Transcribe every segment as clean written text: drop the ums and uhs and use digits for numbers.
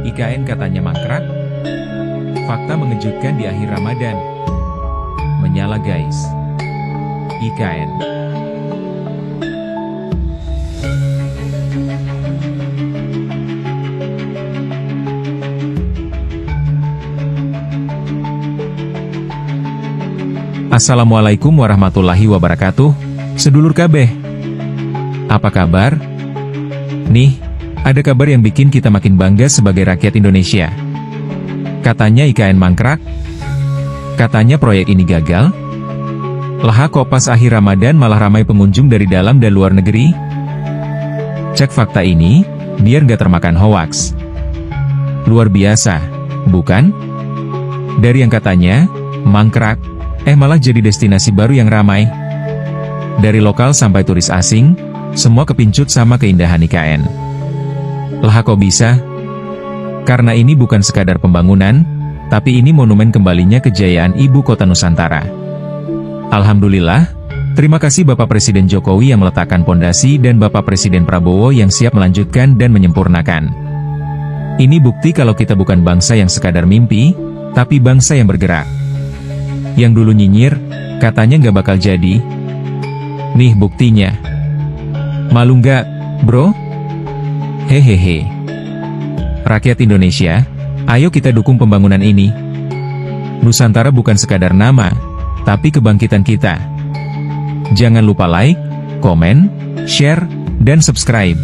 IKN katanya mangkrak? Fakta mengejutkan di akhir Ramadan. Menyala guys. IKN. Assalamualaikum warahmatullahi wabarakatuh, sedulur kabeh. Apa kabar? Nih, ada kabar yang bikin kita makin bangga sebagai rakyat Indonesia. Katanya IKN mangkrak. Katanya proyek ini gagal. Lah kok pas akhir Ramadan malah ramai pengunjung dari dalam dan luar negeri? Cek fakta ini, biar gak termakan hoaks. Luar biasa, bukan? Dari yang katanya mangkrak, malah jadi destinasi baru yang ramai. Dari lokal sampai turis asing, semua kepincut sama keindahan IKN. Lah kok bisa? Karena ini bukan sekadar pembangunan, tapi ini monumen kembalinya kejayaan Ibu Kota Nusantara. Alhamdulillah, terima kasih Bapak Presiden Jokowi yang meletakkan pondasi dan Bapak Presiden Prabowo yang siap melanjutkan dan menyempurnakan. Ini bukti kalau kita bukan bangsa yang sekadar mimpi, tapi bangsa yang bergerak. Yang dulu nyinyir, katanya nggak bakal jadi. Nih buktinya. Malu nggak, bro? Hehehe. Rakyat Indonesia, ayo kita dukung pembangunan ini. Nusantara bukan sekadar nama, tapi kebangkitan kita. Jangan lupa like, komen, share, dan subscribe.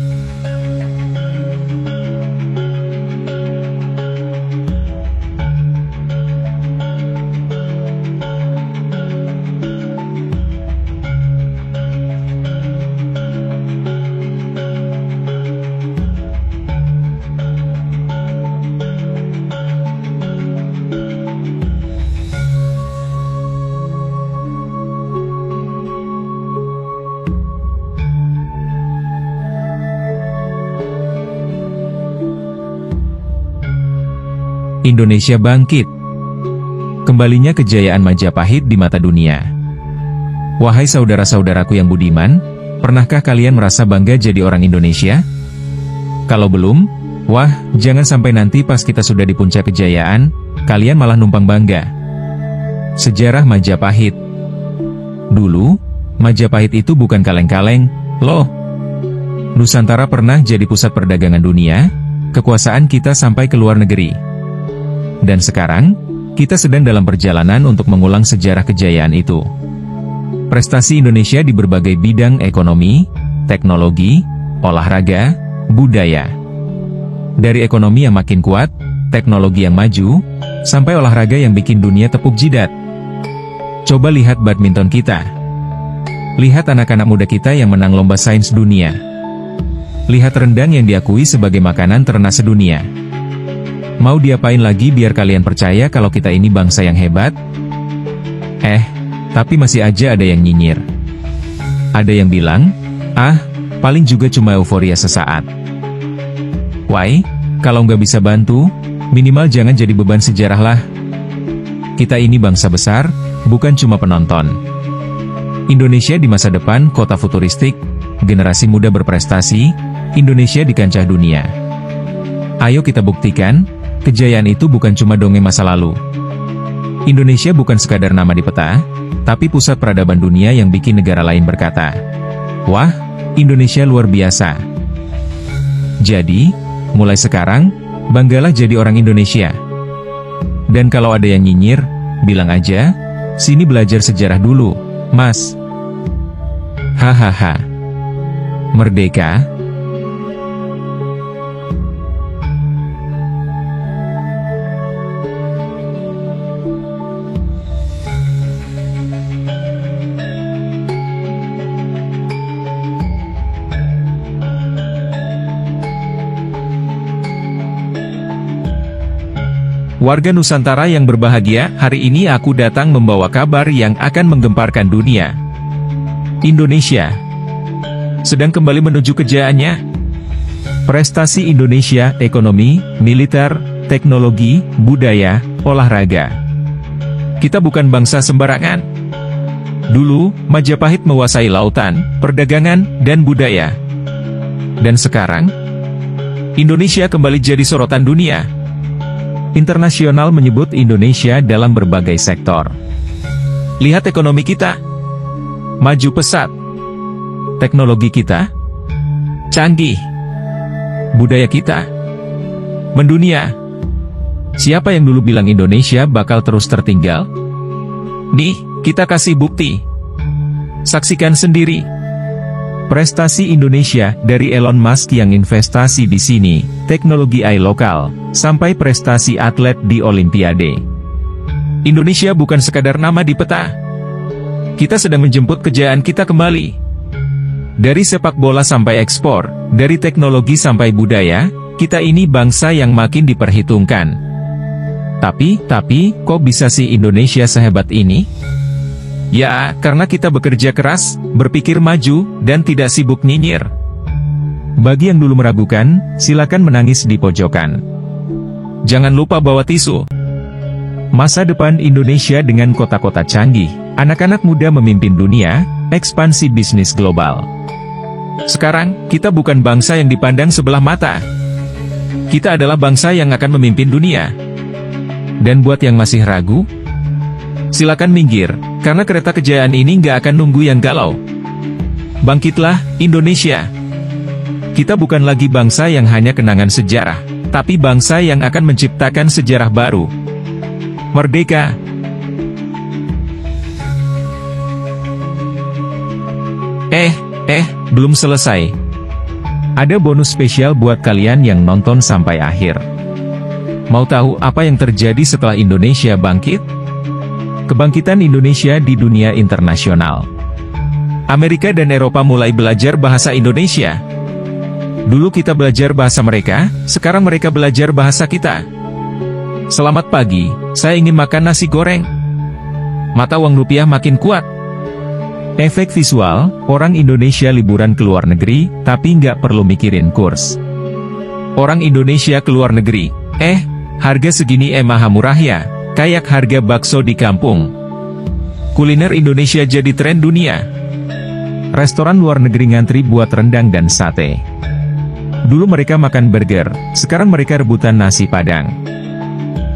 Indonesia bangkit. Kembalinya kejayaan Majapahit di mata dunia. Wahai saudara-saudaraku yang budiman, pernahkah kalian merasa bangga jadi orang Indonesia? Kalau belum, wah, jangan sampai nanti pas kita sudah di puncak kejayaan, kalian malah numpang bangga. Sejarah Majapahit. Dulu, Majapahit itu bukan kaleng-kaleng, loh. Nusantara pernah jadi pusat perdagangan dunia, kekuasaan kita sampai ke luar negeri. Dan sekarang, kita sedang dalam perjalanan untuk mengulang sejarah kejayaan itu. Prestasi Indonesia di berbagai bidang ekonomi, teknologi, olahraga, budaya. Dari ekonomi yang makin kuat, teknologi yang maju, sampai olahraga yang bikin dunia tepuk jidat. Coba lihat badminton kita. Lihat anak-anak muda kita yang menang lomba sains dunia. Lihat rendang yang diakui sebagai makanan ternak sedunia. Mau diapain lagi biar kalian percaya kalau kita ini bangsa yang hebat? Tapi masih aja ada yang nyinyir. Ada yang bilang, paling juga cuma euforia sesaat. Why? Kalau nggak bisa bantu, minimal jangan jadi beban sejarah lah. Kita ini bangsa besar, bukan cuma penonton. Indonesia di masa depan kota futuristik, generasi muda berprestasi, Indonesia di kancah dunia. Ayo kita buktikan, kejayaan itu bukan cuma dongeng masa lalu. Indonesia bukan sekadar nama di peta, tapi pusat peradaban dunia yang bikin negara lain berkata, "Wah, Indonesia luar biasa." Jadi, mulai sekarang, banggalah jadi orang Indonesia. Dan kalau ada yang nyinyir, bilang aja, "Sini belajar sejarah dulu, Mas." Hahaha. Merdeka. Warga Nusantara yang berbahagia, hari ini aku datang membawa kabar yang akan menggemparkan dunia. Indonesia sedang kembali menuju kejayaannya. Prestasi Indonesia, ekonomi, militer, teknologi, budaya, olahraga. Kita bukan bangsa sembarangan. Dulu, Majapahit menguasai lautan, perdagangan, dan budaya. Dan sekarang, Indonesia kembali jadi sorotan dunia. Internasional menyebut Indonesia dalam berbagai sektor. Lihat ekonomi kita, maju pesat. Teknologi kita, canggih. Budaya kita, mendunia. Siapa yang dulu bilang Indonesia bakal terus tertinggal? Nih, kita kasih bukti. Saksikan sendiri. Prestasi Indonesia dari Elon Musk yang investasi di sini, teknologi AI lokal, sampai prestasi atlet di Olimpiade. Indonesia bukan sekadar nama di peta. Kita sedang menjemput kejayaan kita kembali. Dari sepak bola sampai ekspor, dari teknologi sampai budaya, kita ini bangsa yang makin diperhitungkan. Tapi, kok bisa sih Indonesia sehebat ini? Ya, karena kita bekerja keras, berpikir maju, dan tidak sibuk nyinyir. Bagi yang dulu meragukan, silakan menangis di pojokan. Jangan lupa bawa tisu. Masa depan Indonesia dengan kota-kota canggih, anak-anak muda memimpin dunia, ekspansi bisnis global. Sekarang, kita bukan bangsa yang dipandang sebelah mata. Kita adalah bangsa yang akan memimpin dunia. Dan buat yang masih ragu, silakan minggir, karena kereta kejayaan ini nggak akan nunggu yang galau. Bangkitlah, Indonesia. Kita bukan lagi bangsa yang hanya kenangan sejarah, tapi bangsa yang akan menciptakan sejarah baru. Merdeka! Belum selesai. Ada bonus spesial buat kalian yang nonton sampai akhir. Mau tahu apa yang terjadi setelah Indonesia bangkit? Kebangkitan Indonesia di dunia internasional. Amerika dan Eropa mulai belajar bahasa Indonesia. Dulu kita belajar bahasa mereka, sekarang mereka belajar bahasa kita. Selamat pagi, saya ingin makan nasi goreng. Mata uang rupiah makin kuat. Efek visual, orang Indonesia liburan ke luar negeri, tapi nggak perlu mikirin kurs. Orang Indonesia ke luar negeri, harga segini maha murah ya, kayak harga bakso di kampung. Kuliner Indonesia jadi tren dunia. Restoran luar negeri ngantri buat rendang dan sate. Dulu mereka makan burger, sekarang mereka rebutan nasi padang.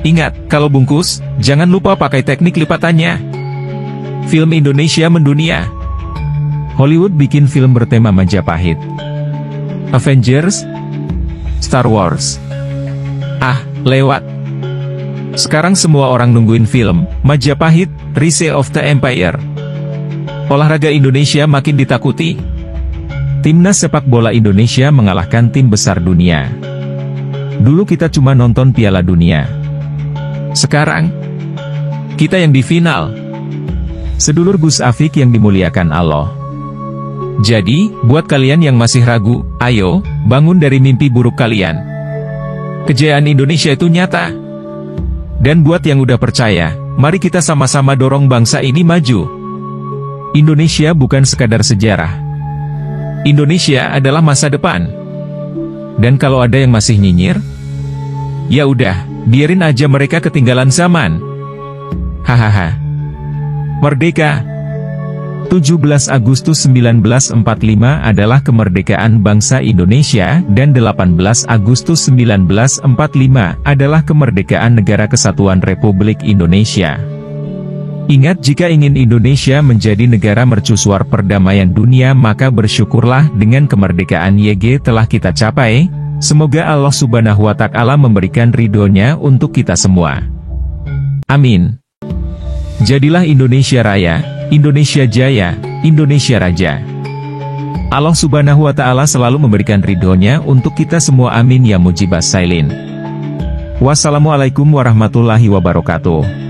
Ingat, kalau bungkus, jangan lupa pakai teknik lipatannya. Film Indonesia mendunia. Hollywood bikin film bertema Majapahit. Avengers, Star Wars. Lewat. Sekarang semua orang nungguin film Majapahit, Rise of the Empire. Olahraga Indonesia makin ditakuti. Timnas sepak bola Indonesia mengalahkan tim besar dunia. Dulu kita cuma nonton Piala Dunia. Sekarang, kita yang di final. Sedulur Gus Afik yang dimuliakan Allah. Jadi, buat kalian yang masih ragu, ayo, bangun dari mimpi buruk kalian. Kejayaan Indonesia itu nyata. Dan buat yang udah percaya, mari kita sama-sama dorong bangsa ini maju. Indonesia bukan sekadar sejarah. Indonesia adalah masa depan. Dan kalau ada yang masih nyinyir, ya udah, biarin aja mereka ketinggalan zaman. Hahaha. Merdeka. 17 Agustus 1945 adalah kemerdekaan bangsa Indonesia dan 18 Agustus 1945 adalah kemerdekaan Negara Kesatuan Republik Indonesia. Ingat, jika ingin Indonesia menjadi negara mercusuar perdamaian dunia, maka bersyukurlah dengan kemerdekaan YG telah kita capai. Semoga Allah Subhanahu wa Ta'ala memberikan ridhonya untuk kita semua. Amin. Jadilah Indonesia Raya, Indonesia Jaya, Indonesia Raja. Allah Subhanahu wa Ta'ala selalu memberikan ridhonya untuk kita semua, amin ya mujibas sailin. Wassalamualaikum warahmatullahi wabarakatuh.